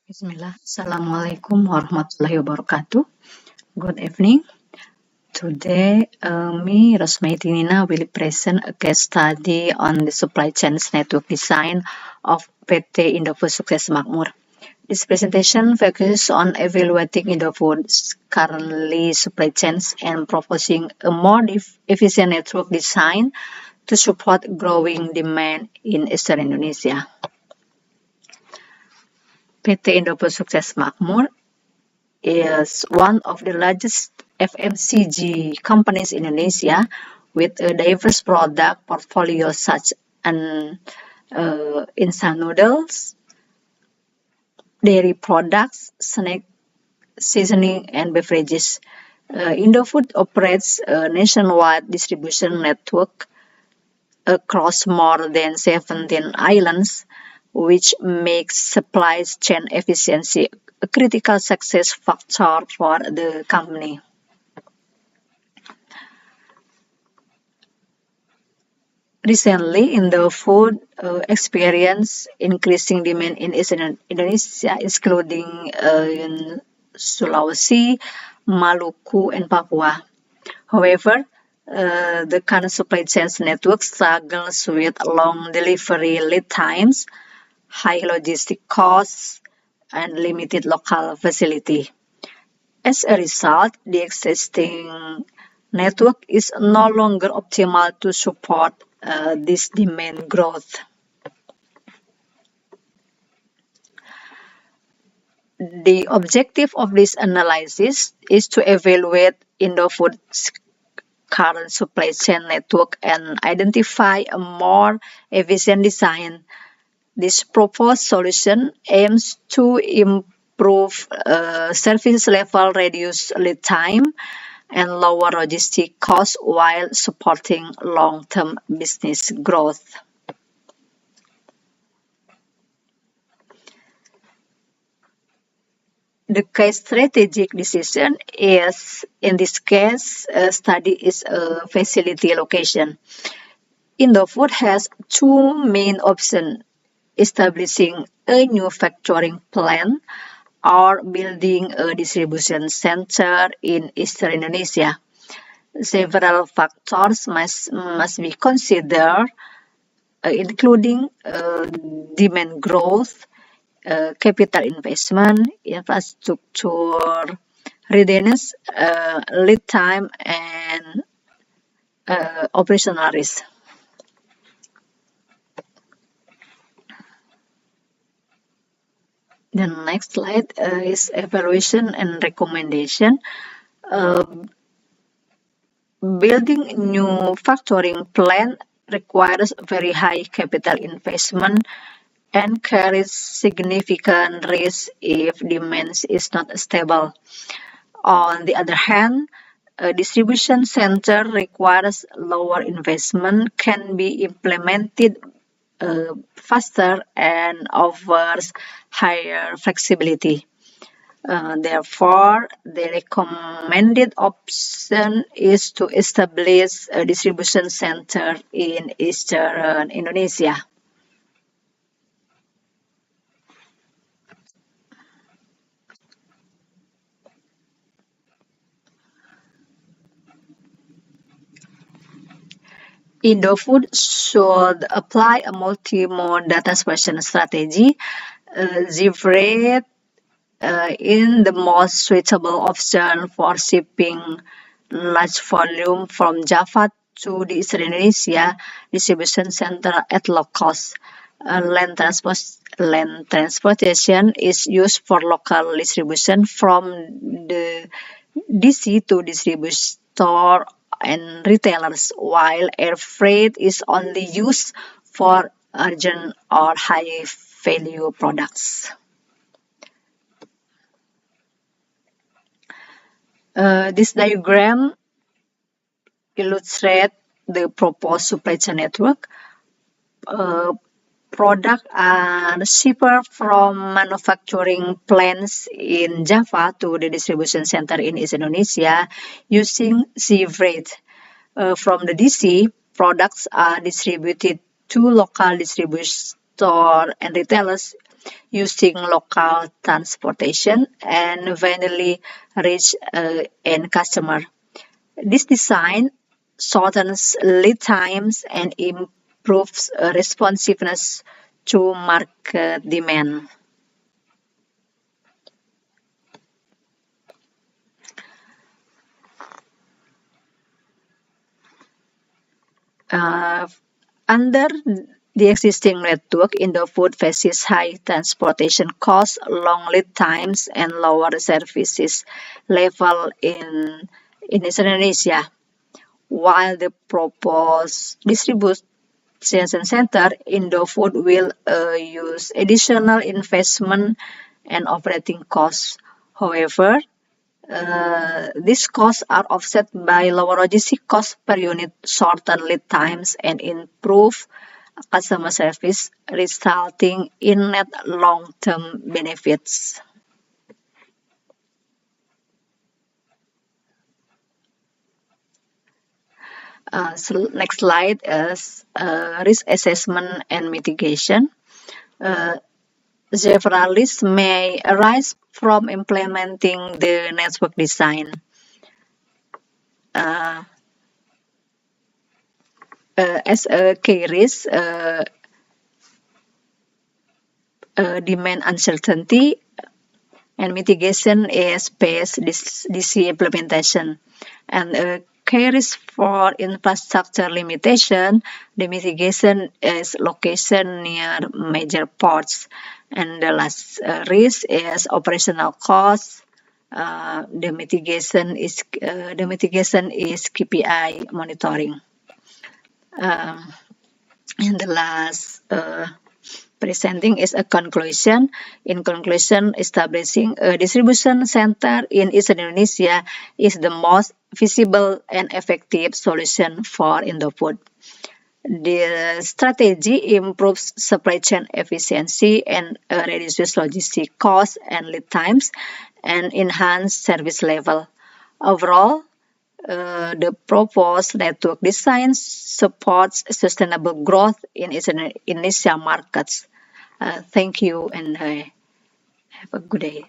Bismillah. Assalamualaikum warahmatullahi wabarakatuh. Good evening. Today, me, Rosmaiti Nina, will present a case study on the supply chain network design of PT Indofood Sukses Makmur. This presentation focuses on evaluating Indofood's currently supply chains and proposing a more efficient network design to support growing demand in Eastern Indonesia. PT Indofood Sukses Makmur is one of the largest FMCG companies in Indonesia with a diverse product portfolio such as instant noodles, dairy products, snack seasoning, and beverages. Indofood operates a nationwide distribution network across more than 17 islands, which makes supply chain efficiency a critical success factor for the company. Recently, Indofood experienced increasing demand in Eastern Indonesia, including in Sulawesi, Maluku, and Papua. However, the current supply chain network struggles with long delivery lead times, high logistic costs, and limited local facility. As a result, the existing network is no longer optimal to support this demand growth. The objective of this analysis is to evaluate Indofood's current supply chain network and identify a more efficient design. This proposed solution aims to improve service level, reduce lead time, and lower logistic costs while supporting long-term business growth. The case strategic decision is, in this case, study is a facility location. Indofood has two main options: establishing a new factoring plant or building a distribution center in Eastern Indonesia. Several factors must be considered, including demand growth, capital investment, infrastructure readiness, lead time, and operational risk. The next slide is evaluation and recommendation. Building a new factoring plant requires very high capital investment and carries significant risk if demand is not stable. On the other hand, a distribution center requires lower investment, can be implemented faster, and offers higher flexibility. Therefore, the recommended option is to establish a distribution center in Eastern Indonesia. Indofood should apply a multi-mode data expansion strategy, leverage in the most suitable option for shipping large volume from Java to the Eastern Indonesia distribution center at low cost. Land transportation is used for local distribution from the DC to distributor and retailers, while air freight is only used for urgent or high value products. This diagram illustrates the proposed supply chain network. Products are shipped from manufacturing plants in Java to the distribution center in East Indonesia using sea freight. From the DC, products are distributed to local distributors and retailers using local transportation and finally reach end customer. This design shortens lead times and improves responsiveness to market demand. Under the existing network, Indofood faces high transportation costs, long lead times, and lower services level in Indonesia. While the proposed distribution center, Indofood will use additional investment and operating costs. However, these costs are offset by lower logistic costs per unit, shorter lead times, and improved customer service, resulting in net long-term benefits. So next slide is risk assessment and mitigation. Several risks may arise from implementing the network design. As a key risk, demand uncertainty and mitigation is based DC implementation. And a key risk for infrastructure limitation, the mitigation is location near major ports. And the last risk is operational costs. The mitigation is KPI monitoring. And the last presenting is a conclusion. In conclusion, establishing a distribution center in Eastern Indonesia is the most feasible and effective solution for Indofood. The strategy improves supply chain efficiency and reduces logistic costs and lead times and enhance service level. Overall, the proposed network design supports sustainable growth in Indonesia markets. Thank you and have a good day.